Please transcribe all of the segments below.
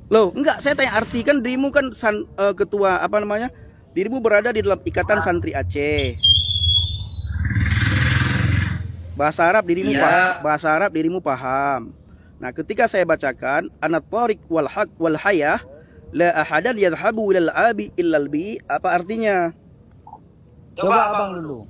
Loh, enggak, saya tanya arti, kan dirimu kan ketua apa namanya? Dirimu berada di dalam ikatan santri Aceh. Iya. Bahasa Arab dirimu paham. Nah, ketika saya bacakan anat tariq wal haq wal hayah la ahadan yadhhabu ilal abi illal bi, apa artinya? Coba abang dulu.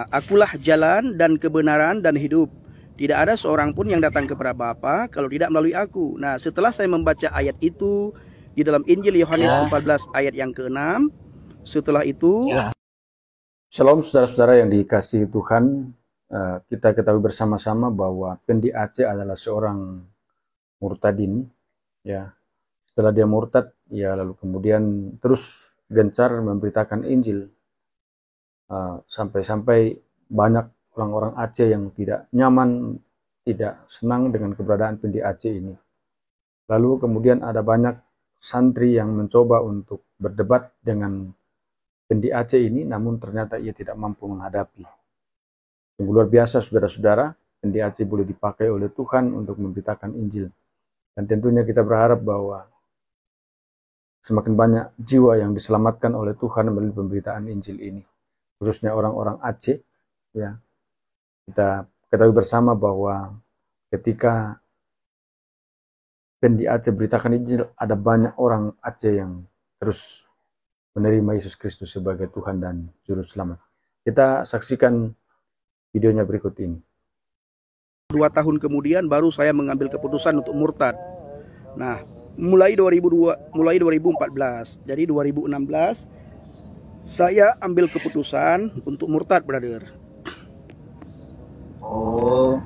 Akulah jalan dan kebenaran dan hidup. Tidak ada seorang pun yang datang kepada Bapa kalau tidak melalui aku. Nah, setelah saya membaca ayat itu di dalam Injil Yohanes 14 ayat yang ke-6, setelah itu Shalom saudara-saudara yang dikasihi Tuhan. Kita ketahui bersama-sama bahwa Pendi Aceh adalah seorang murtadin, ya. Setelah dia murtad, ya lalu kemudian terus gencar memberitakan Injil, sampai-sampai banyak orang-orang Aceh yang tidak nyaman, tidak senang dengan keberadaan Pendi Aceh ini. Lalu kemudian ada banyak santri yang mencoba untuk berdebat dengan Pendi Aceh ini, namun ternyata ia tidak mampu menghadapi. Sungguh luar biasa saudara-saudara, Pendi Aceh boleh dipakai oleh Tuhan untuk memberitakan Injil. Dan tentunya kita berharap bahwa semakin banyak jiwa yang diselamatkan oleh Tuhan melalui pemberitaan Injil ini, khususnya orang-orang Aceh. Ya, kita ketahui bersama bahwa ketika Pendi Aceh beritakan Injil, ada banyak orang Aceh yang terus menerima Yesus Kristus sebagai Tuhan dan Juru Selamat. Kita saksikan videonya berikut ini. 2 tahun kemudian baru saya mengambil keputusan untuk murtad. Nah, mulai 2014. Jadi 2016 saya ambil keputusan untuk murtad, brother. Oh.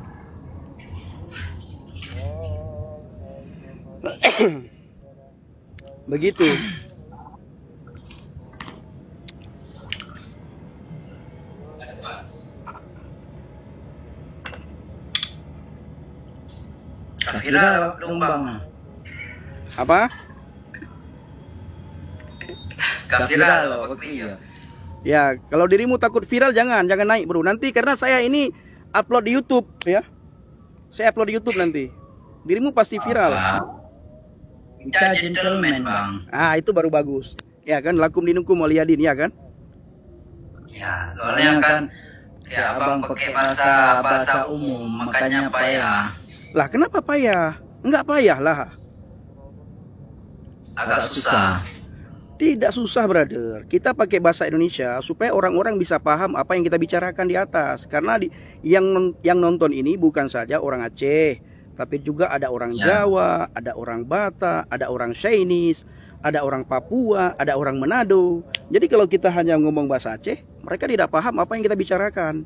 Begitu. Viral dong bang. Apa? Viral waktu ya. Ya, kalau dirimu takut viral jangan naik, bro. Nanti karena saya ini upload di YouTube, ya. Saya upload di YouTube nanti. Dirimu pasti viral. Kita gentleman bang. Itu baru bagus. Ya kan, lakum dinukum waliyadin, ya kan? Ya, soalnya kan ya abang pakai bahasa umum, makanya payah. Lah kenapa payah? Enggak payah lah. Agak susah. Tidak susah, brother. Kita pakai bahasa Indonesia supaya orang-orang bisa paham apa yang kita bicarakan di atas. Karena yang nonton ini bukan saja orang Aceh, tapi juga ada orang Jawa, ada orang Batak, ada orang Chinese, ada orang Papua, ada orang Manado. Jadi kalau kita hanya ngomong bahasa Aceh, mereka tidak paham apa yang kita bicarakan.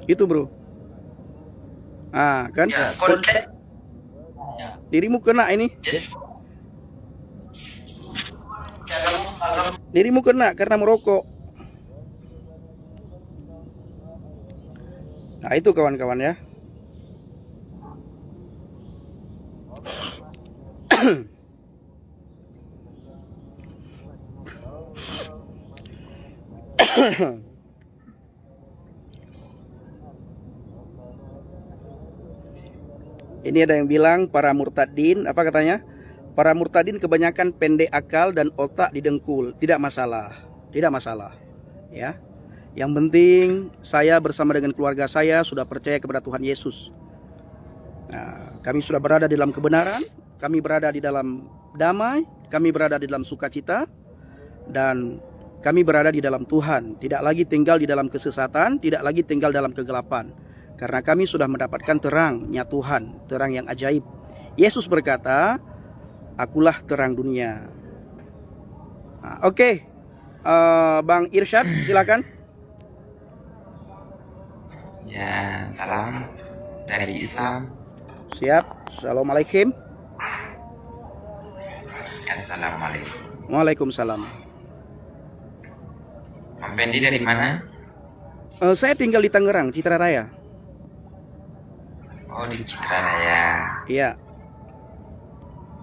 Itu, bro. Kan? Ya, Dirimu kena ini. Dirimu kena karena merokok. Nah, itu kawan-kawan ya. Ini ada yang bilang para murtadin, apa katanya? Para murtadin kebanyakan pendek akal dan otak didengkul. Tidak masalah, tidak masalah. Ya, yang penting saya bersama dengan keluarga saya sudah percaya kepada Tuhan Yesus. Nah, kami sudah berada di dalam kebenaran, kami berada di dalam damai, kami berada di dalam sukacita, dan kami berada di dalam Tuhan. Tidak lagi tinggal di dalam kesesatan, tidak lagi tinggal dalam kegelapan. Karena kami sudah mendapatkan terangnya Tuhan, terang yang ajaib. Yesus berkata, akulah terang dunia. Oke. Bang Irsyad, silakan. Ya, salam dari Islam. Siap. Assalamualaikum. Assalamualaikum. Waalaikumsalam. Bang Pendi dari mana? Saya tinggal di Tangerang, Citra Raya. Oh, di Citra Raya. Iya.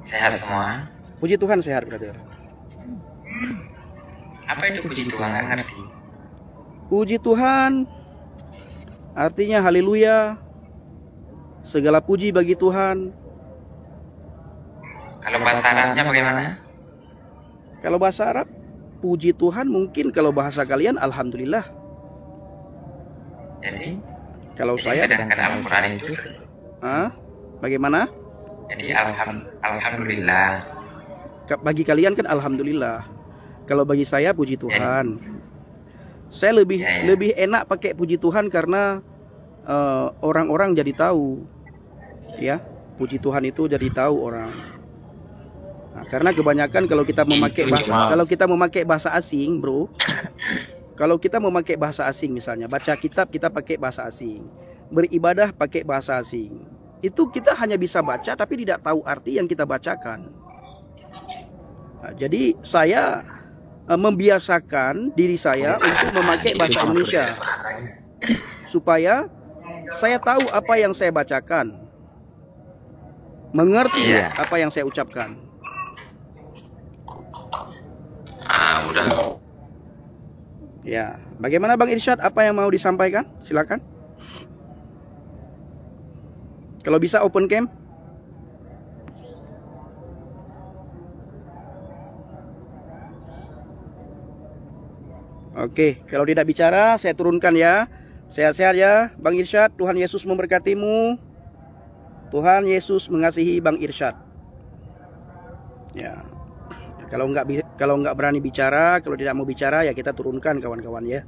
Sehat semua? Puji Tuhan sehat, brother. Apa itu puji Tuhan? Nggak ngerti. Puji Tuhan artinya haleluya. Segala puji bagi Tuhan. Kalau bahasa Arabnya bagaimana? Kalau bahasa Arab, puji Tuhan mungkin kalau bahasa kalian alhamdulillah. Jadi, Kalau jadi saya, sedangkan Al-Quran itu, bagaimana? jadi alhamdulillah. Bagi kalian kan alhamdulillah. Kalau bagi saya puji Tuhan. Saya lebih enak pakai puji Tuhan karena orang-orang jadi tahu, ya, puji Tuhan itu jadi tahu orang. Nah, karena kebanyakan kalau kita memakai bahasa asing, bro, kalau kita memakai bahasa asing misalnya, baca kitab kita pakai bahasa asing, beribadah pakai bahasa asing, itu kita hanya bisa baca tapi tidak tahu arti yang kita bacakan. Nah, jadi saya membiasakan diri saya untuk memakai bahasa Indonesia supaya saya tahu apa yang saya bacakan, mengerti apa yang saya ucapkan. Udah. Ya, bagaimana Bang Irsyad? Apa yang mau disampaikan? Silakan. Kalau bisa open cam. Oke, kalau tidak bicara saya turunkan ya. Sehat-sehat ya Bang Irsyad. Tuhan Yesus memberkatimu. Tuhan Yesus mengasihi Bang Irsyad. Ya. Kalau nggak berani bicara, kalau tidak mau bicara ya kita turunkan kawan-kawan ya.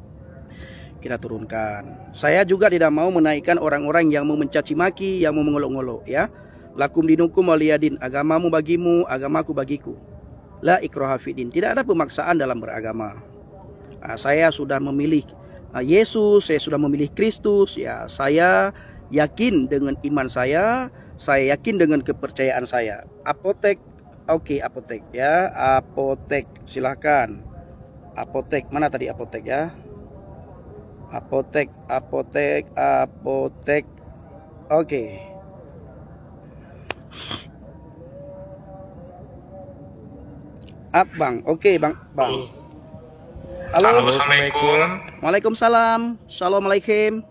Kita turunkan. Saya juga tidak mau menaikkan orang-orang yang mau mencaci maki, yang mau mengolok-olok ya. Lakum dinukum waliyadin, agamamu bagimu, agamaku bagiku. La ikraha fiddin. Tidak ada pemaksaan dalam beragama. Saya sudah memilih Yesus, saya sudah memilih Kristus ya. Saya yakin dengan iman saya yakin dengan kepercayaan saya. Apotek. Oke, apotek ya, apotek silahkan. Apotek, mana tadi apotek ya? Apotek. Oke. Bang, oke bang. Halo. Assalamualaikum. Waalaikumsalam. Assalamualaikum.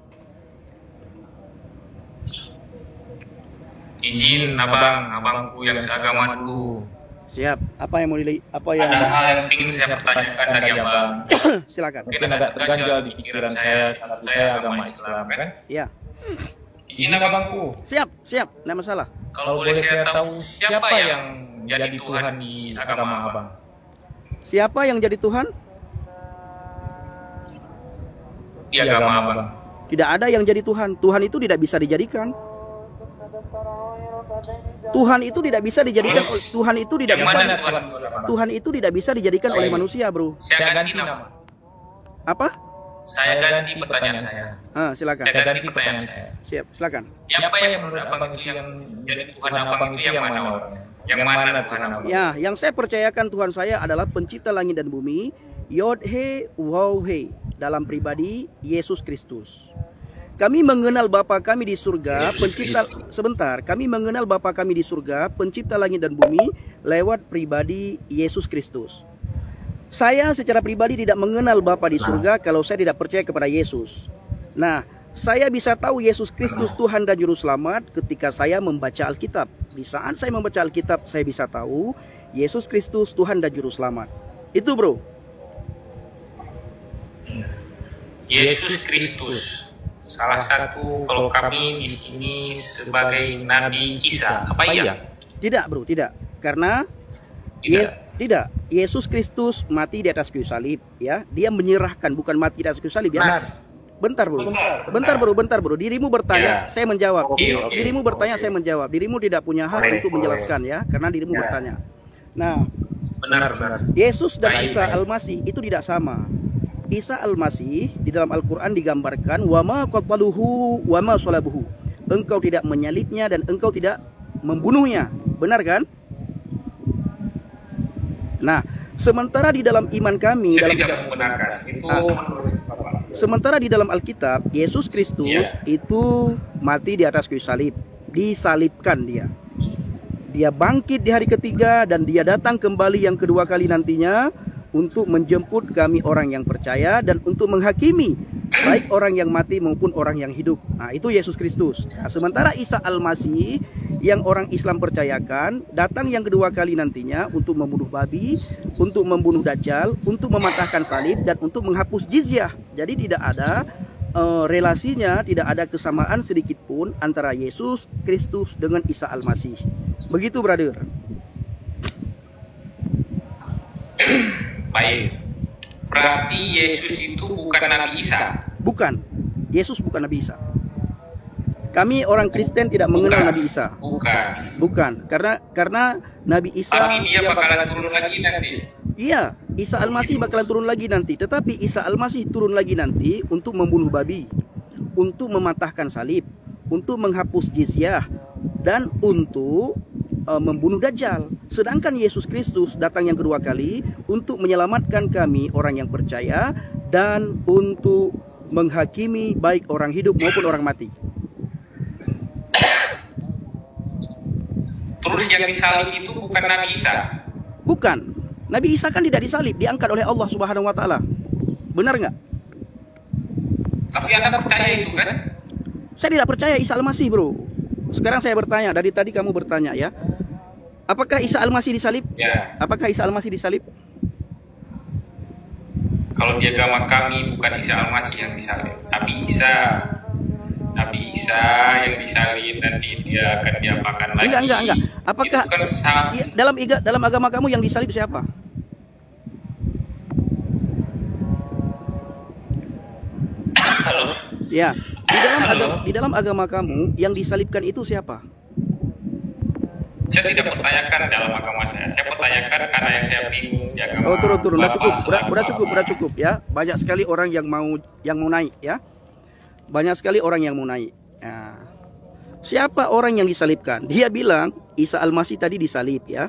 Izin abangku yang seagama dulu. Siap. Apa yang mau Ada hal yang ingin saya pertanyakan dari abang. Silakan. Mungkin agak terganjal di pikiran saya karena saya agama Islam kan? Iya. Izin abangku. Siap. Tidak masalah. Kalau boleh saya tahu siapa yang jadi Tuhan di agama abang? Siapa yang jadi Tuhan? Di agama abang. Tidak ada yang jadi Tuhan. Tuhan itu tidak bisa dijadikan. Tuhan itu tidak bisa dijadikan. Tuhan itu tidak bisa. Tuhan itu tidak bisa dijadikan oleh manusia, bro. Saya ganti nama. Apa? Saya ganti pertanyaan saya. Silakan. Saya ganti pertanyaan saya. Siap, silakan. Siapa yang menurut abang itu yang jadi Tuhan abang itu yang mana orangnya? Yang mana Tuhan abang? Ya, yang saya percayakan Tuhan saya adalah pencipta langit dan bumi, Yod He Waw He, dalam pribadi Yesus Kristus. Kami mengenal Bapa kami di surga, kami mengenal Bapa kami di surga, pencipta langit dan bumi, lewat pribadi Yesus Kristus. Saya secara pribadi tidak mengenal Bapa di surga kalau saya tidak percaya kepada Yesus. Nah, saya bisa tahu Yesus Kristus Tuhan dan Juru Selamat ketika saya membaca Alkitab. Di saat saya membaca Alkitab, saya bisa tahu Yesus Kristus Tuhan dan Juru Selamat. Itu, bro. Yesus Kristus. Salah satu kalau kami di sini sebagai Nabi Isa. Apa iya? Tidak, bro, tidak. Karena tidak. Yesus Kristus mati di atas kayu salib, ya. Dia menyerahkan, bukan mati di atas kayu salib, ya. Bentar, bro. Dirimu bertanya, saya menjawab. Dirimu bertanya, saya menjawab. Dirimu tidak punya hak untuk menjelaskan, ya, karena dirimu bertanya. Nah, benar. Yesus dan Isa Al-Masih itu tidak sama. Isa Al-Masih di dalam Al-Quran digambarkan wama qataluhu wama salabuhu. Engkau tidak menyalibnya dan engkau tidak membunuhnya. Benar kan? Nah, sementara di dalam iman kami sementara di dalam Alkitab Yesus Kristus itu mati di atas kayu salib, disalibkan dia. Dia bangkit di hari ketiga dan dia datang kembali yang kedua kali nantinya untuk menjemput kami orang yang percaya dan untuk menghakimi baik orang yang mati maupun orang yang hidup. Nah, itu Yesus Kristus. Nah, sementara Isa Al-Masih yang orang Islam percayakan datang yang kedua kali nantinya untuk membunuh babi, untuk membunuh Dajjal, untuk mematahkan salib, dan untuk menghapus jizyah. Jadi tidak ada relasinya, tidak ada kesamaan sedikit pun antara Yesus Kristus dengan Isa Al-Masih. Begitu, brother. Baik. Berarti Yesus itu bukan Nabi Isa. Bukan. Yesus bukan Nabi Isa. Kami orang Kristen tidak mengenal Nabi Isa. Bukan. Karena Nabi Isa. Tapi dia bakalan turun lagi nanti. Iya, Isa Al-Masih bakalan turun lagi nanti. Tetapi Isa Al-Masih turun lagi nanti untuk membunuh babi, untuk mematahkan salib, untuk menghapus jizyah, dan untuk membunuh Dajjal. Sedangkan Yesus Kristus datang yang kedua kali untuk menyelamatkan kami orang yang percaya dan untuk menghakimi baik orang hidup maupun orang mati. Terus yang disalib itu bukan Nabi Isa? Bukan. Nabi Isa kan tidak disalib, diangkat oleh Allah Subhanahu wa taala. Benar nggak? Tapi Anda percaya itu kan? Saya tidak percaya Isa Al-Masih, bro. Sekarang saya bertanya, dari tadi kamu bertanya ya, apakah Isa Al-Masih disalib? Ya. Apakah Isa Al-Masih disalib? Kalau di agama kami bukan Isa Al-Masih yang disalib, Nabi Isa yang disalib, nanti dia akan diapakan lagi. Enggak. Apakah dalam agama kamu yang disalib siapa? Halo? Ya. Di dalam agama kamu yang disalibkan itu siapa? Saya tidak bertanyakan dalam agama saya. Saya bertanyakan karena yang saya bingung di agama. Oh, turun. Udah cukup ya. Banyak sekali orang yang mau naik ya. Banyak sekali orang yang mau naik. Nah, siapa orang yang disalibkan? Dia bilang Isa Al-Masih tadi disalib ya.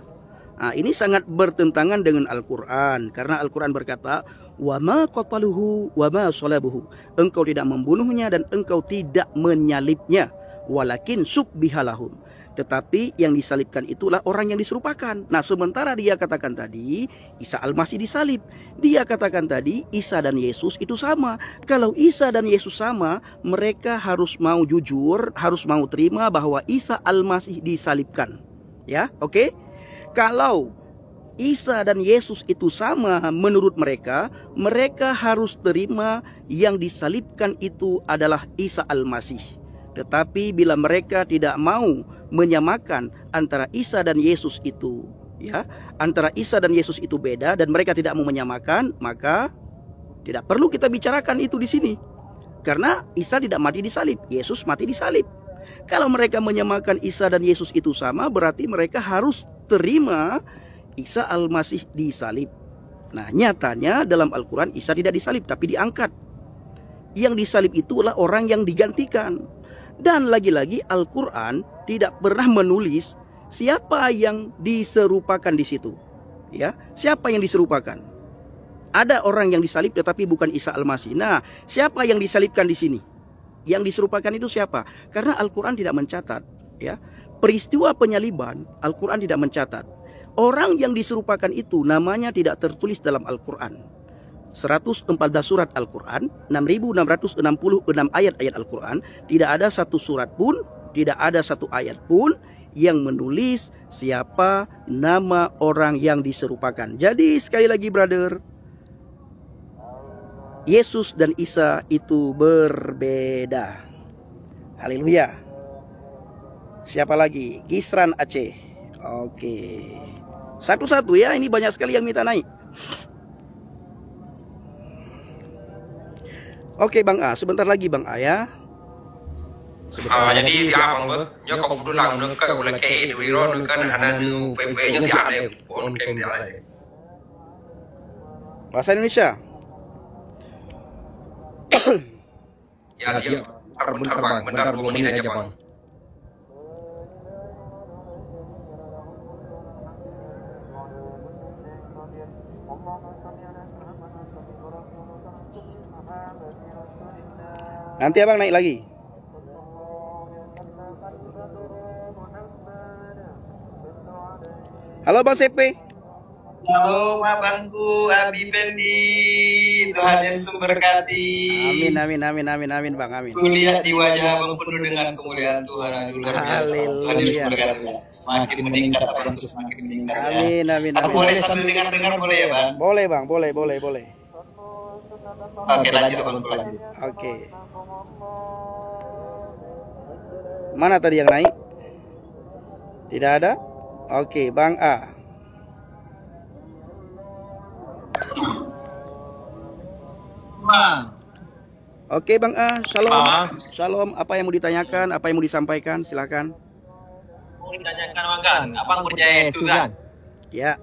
Nah, ini sangat bertentangan dengan Al-Quran. Karena Al-Quran berkata, wa ma qataluhu wa ma salabuhu. Engkau tidak membunuhnya dan engkau tidak menyalibnya. Walakin subbihalahum. Tetapi yang disalibkan itulah orang yang diserupakan. Nah, sementara dia katakan tadi Isa Al-Masih disalib, dia katakan tadi Isa dan Yesus itu sama. Kalau Isa dan Yesus sama, mereka harus mau jujur, harus mau terima bahwa Isa Al-Masih disalibkan. Ya, oke? Kalau Isa dan Yesus itu sama menurut mereka, mereka harus terima yang disalibkan itu adalah Isa Al-Masih. Tetapi bila mereka tidak mau menyamakan antara Isa dan Yesus itu, ya, antara Isa dan Yesus itu beda dan mereka tidak mau menyamakan, maka tidak perlu kita bicarakan itu di sini. Karena Isa tidak mati disalib, Yesus mati disalib. Kalau mereka menyamakan Isa dan Yesus itu sama, berarti mereka harus terima Isa Al-Masih disalib. Nah, nyatanya dalam Al-Quran Isa tidak disalib, tapi diangkat. Yang disalib itulah orang yang digantikan. Dan lagi-lagi Al-Quran tidak pernah menulis siapa yang diserupakan di situ. Ya, siapa yang diserupakan? Ada orang yang disalib tetapi bukan Isa Al-Masih. Nah, siapa yang disalibkan di sini? Yang diserupakan itu siapa? Karena Al-Quran tidak mencatat, ya. Peristiwa penyaliban Al-Quran tidak mencatat. Orang yang diserupakan itu namanya tidak tertulis dalam Al-Quran. 114 surat Al-Quran, 6.666 ayat-ayat Al-Quran, tidak ada satu surat pun, tidak ada satu ayat pun yang menulis siapa nama orang yang diserupakan. Jadi sekali lagi, brother, Yesus dan Isa itu berbeda. Haleluya. Siapa lagi? Gisran Aceh. Oke. Satu-satu ya, ini banyak sekali yang minta naik. Oke, Bang A, sebentar lagi Bang A ya. Jadi tiap orang ber, kau perlu lang nuka boleh kayak itu hero nuka hana nu pepe nya tiap ada pun kayak tiap ada. Bahasa Indonesia. Ya siap. Bentar bang, bentar 2 menit aja bang. Nanti abang naik lagi. Halo Bang CP. Halo abangku Abi Fendi, Tuhan Yesus memberkati. Amin Bang, amin. Kulihat di wajah abang penuh dengan kemuliaan Tuhan. Aduh, luar biasa. Tuhan Yesus memberkati. Semakin meningkat abangku, semakin meningkat ya. Amin. Aku boleh sambil dengar boleh ya bang? Boleh Bang, boleh. Oke lanjut abangku lanjut. Oke. Mana tadi yang naik? Tidak ada? Oke, Bang A. Oke Bang A, Shalom. Apa yang mau ditanyakan? Apa yang mau disampaikan? Silakan. Mau ditanyakan Bang, abang percaya Yesus kan? Ya.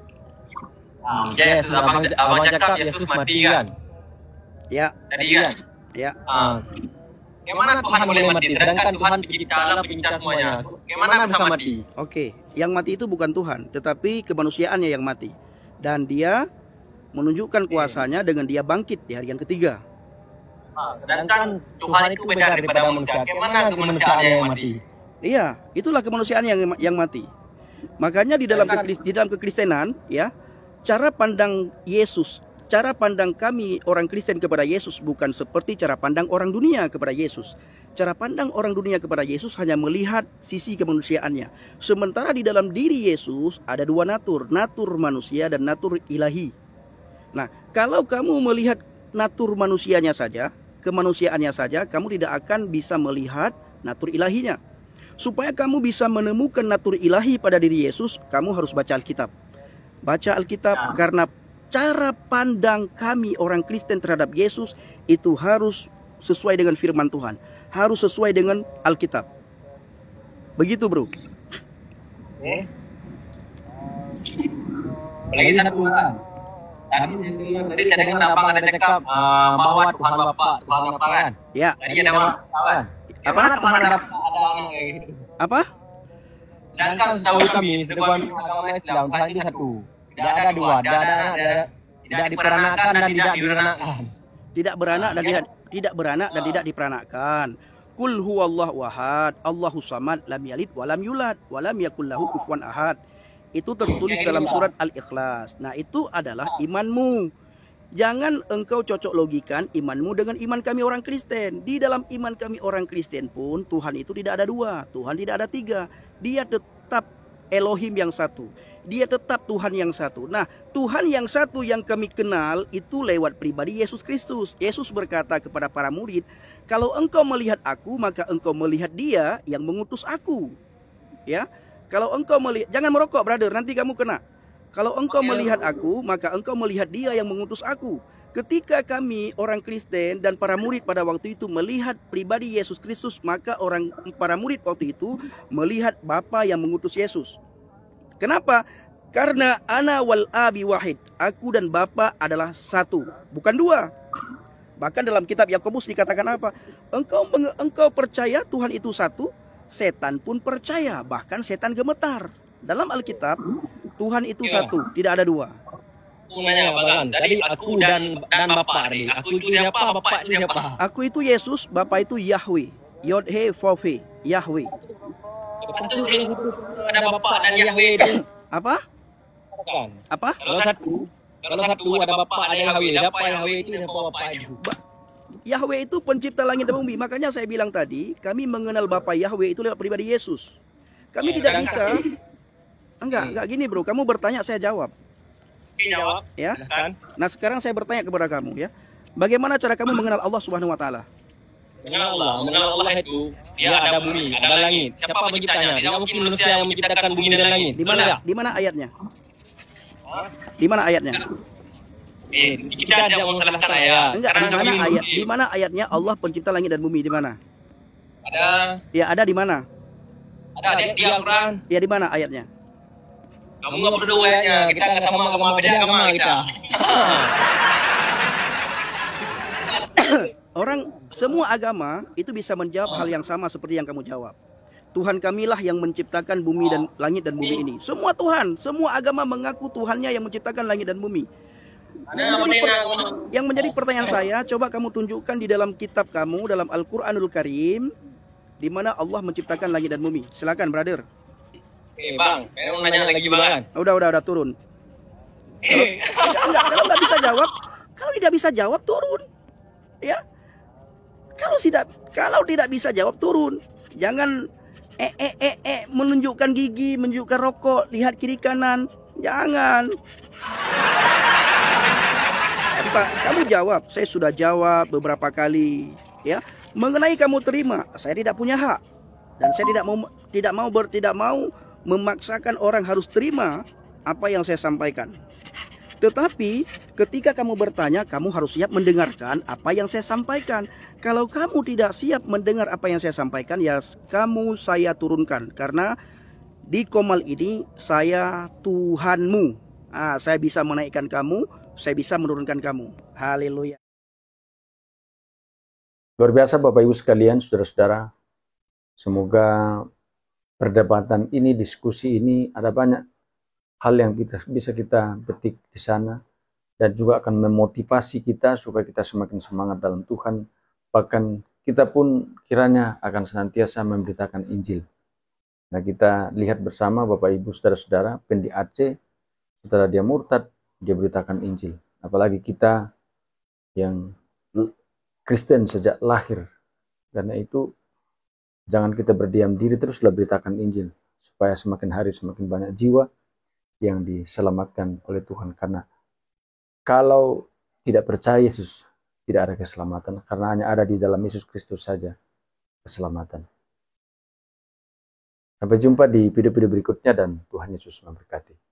Percaya Yesus, abang cakap Yesus mati kan? Ya. Tadi kan? Ya. Gimana Tuhan boleh mati? Sedangkan Tuhan pencipta alam, pencipta semuanya. Gimana bisa mati? Oke, yang mati itu bukan Tuhan, tetapi kemanusiaannya yang mati. Dan dia menunjukkan kuasanya dengan dia bangkit di hari yang ketiga. Sedangkan Tuhan itu beda daripada manusia. Gimana kemanusiaannya yang mati? Iya, itulah kemanusiaan yang mati. Makanya di dalam kekristenan, ya, cara pandang Yesus, cara pandang kami orang Kristen kepada Yesus bukan seperti cara pandang orang dunia kepada Yesus. Cara pandang orang dunia kepada Yesus hanya melihat sisi kemanusiaannya. Sementara di dalam diri Yesus ada dua natur manusia dan natur ilahi. Nah, kalau kamu melihat natur manusianya saja, kemanusiaannya saja, kamu tidak akan bisa melihat natur ilahinya. Supaya kamu bisa menemukan natur ilahi pada diri Yesus, kamu harus baca Alkitab. Baca Alkitab karena cara pandang kami orang Kristen terhadap Yesus itu harus sesuai dengan firman Tuhan. Harus sesuai dengan Alkitab. Begitu bro. Lagi satu kan? Tadi saya dengar abang ada cakap bahwa Tuhan Bapa kan? Ya. Tadi ada kawan. Apa? Tuhan ada anak kayak gitu. Apa? Sedangkan setahu kami, sebuah agama Islam, Tuhan itu satu. Tidak ada dua, tidak diperanakan dan tidak diperanakan. Tidak beranak dan tidak diperanakkan. Qul huwallahu ahad, Allahus samad, lam yalid wa lam yulad wa lam yakul lahu kufuwan ahad. Itu tertulis dalam surat Al-Ikhlas. Nah, itu adalah imanmu. Jangan engkau cocok logikan imanmu dengan iman kami orang Kristen. Di dalam iman kami orang Kristen pun Tuhan itu tidak ada dua, Tuhan tidak ada tiga. Dia tetap Elohim yang satu. Dia tetap Tuhan yang satu. Nah, Tuhan yang satu yang kami kenal itu lewat pribadi Yesus Kristus. Yesus berkata kepada para murid, kalau engkau melihat aku, maka engkau melihat Dia yang mengutus aku. Ya, kalau engkau melihat, jangan merokok, brother, nanti kamu kena. Kalau engkau melihat aku, maka engkau melihat Dia yang mengutus aku. Ketika kami orang Kristen dan para murid pada waktu itu melihat pribadi Yesus Kristus, maka para murid waktu itu melihat Bapa yang mengutus Yesus. Kenapa? Karena ana wal abi wahid. Aku dan Bapa adalah satu, bukan dua. Bahkan dalam kitab Yakobus dikatakan apa? Engkau percaya Tuhan itu satu, setan pun percaya, bahkan setan gemetar. Dalam Alkitab, Tuhan itu satu, tidak ada dua. Aku nanya Bang, tadi aku dan Bapak tadi. Aku itu siapa? Bapak itu siapa? Aku itu Yesus, Bapak itu Yahweh. Yod He Vav He, Yahweh. Betul, ada Bapak dan Yahweh itu. Apa? Apa? Kalau satu ada Bapak ada Yahweh. Siapa Yahweh itu? Siapa Bapak itu? Yahweh itu pencipta langit dan bumi. Makanya saya bilang tadi, kami mengenal Bapa Yahweh itu lewat pribadi Yesus. Kami tidak bisa. Enggak gini bro. Kamu bertanya, saya jawab. Oke, jawab. Ya. Nah, sekarang saya bertanya kepada kamu ya. Bagaimana cara kamu mengenal Allah Subhanahu wa taala? Mengenal Allah itu dia ada bumi, ada langit. Siapa penciptanya? Tidak mungkin manusia yang menciptakan bumi dan langit. Di mana ayatnya? Di mana ayatnya? Kita tidak mensalahkan ayat. Enggak, di mana ayatnya Allah pencipta langit dan bumi, di mana? Ada. Ya, ada di mana? Ada di Al-Qur'an. Ya, di mana ayatnya? Kamu enggak perlu ayatnya. Kita enggak sama agama, beda agama kita. Semua agama itu bisa menjawab hal yang sama seperti yang kamu jawab. Tuhan kamilah yang menciptakan bumi dan langit dan bumi ini. Semua Tuhan, semua agama mengaku Tuhannya yang menciptakan langit dan bumi. Yang menjadi pertanyaan saya, coba kamu tunjukkan di dalam kitab kamu, dalam Al-Quranul Karim, di mana Allah menciptakan langit dan bumi. Silakan, brother. Bang, saya mau nanya lagi Bang. Udah turun. Kalau tidak bisa jawab turun, ya. Kalau tidak bisa jawab turun. Jangan menunjukkan gigi, menunjukkan rokok, lihat kiri kanan. Jangan. Kamu jawab. Saya sudah jawab beberapa kali, ya. Mengenai kamu terima, saya tidak punya hak, dan saya tidak mau memaksakan orang harus terima apa yang saya sampaikan. Tetapi ketika kamu bertanya, kamu harus siap mendengarkan apa yang saya sampaikan. Kalau kamu tidak siap mendengar apa yang saya sampaikan, ya saya turunkan. Karena di Komal ini saya Tuhanmu. Saya bisa menaikkan kamu, saya bisa menurunkan kamu. Haleluya. Luar biasa Bapak Ibu sekalian, saudara-saudara. Semoga perdebatan ini, diskusi ini, ada banyak hal yang bisa kita petik di sana, dan juga akan memotivasi kita supaya kita semakin semangat dalam Tuhan. Bahkan kita pun kiranya akan senantiasa memberitakan Injil. Nah, kita lihat bersama Bapak Ibu saudara-saudara, Pendi Aceh setelah dia murtad, dia beritakan Injil. Apalagi kita yang Kristen sejak lahir. Karena itu jangan kita berdiam diri, teruslah beritakan Injil supaya semakin hari semakin banyak jiwa yang diselamatkan oleh Tuhan. Karena kalau tidak percaya Yesus, tidak ada keselamatan, karena hanya ada di dalam Yesus Kristus saja keselamatan. Sampai jumpa di video-video berikutnya, dan Tuhan Yesus memberkati.